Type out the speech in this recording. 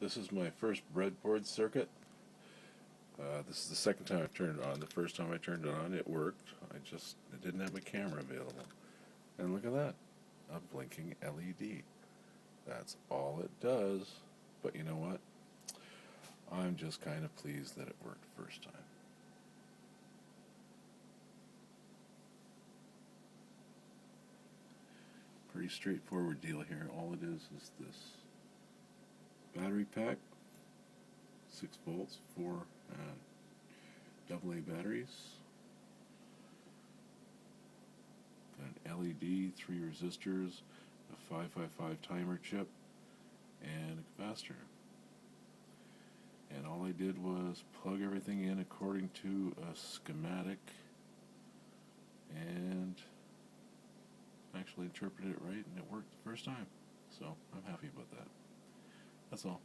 This is my first breadboard circuit. This is the second time I've turned it on. The first time I turned it on, it worked. It didn't have a camera available. And look at that, a blinking LED. That's all it does. But you know what? I'm just kind of pleased that it worked first time. Pretty straightforward deal here. All it is this battery pack, 6 volts, 4 AA batteries, an LED, 3 resistors, a 555 timer chip, and a capacitor. And all I did was plug everything in according to a schematic and actually interpreted it right, and it worked the first time. So I'm happy about that. That's all.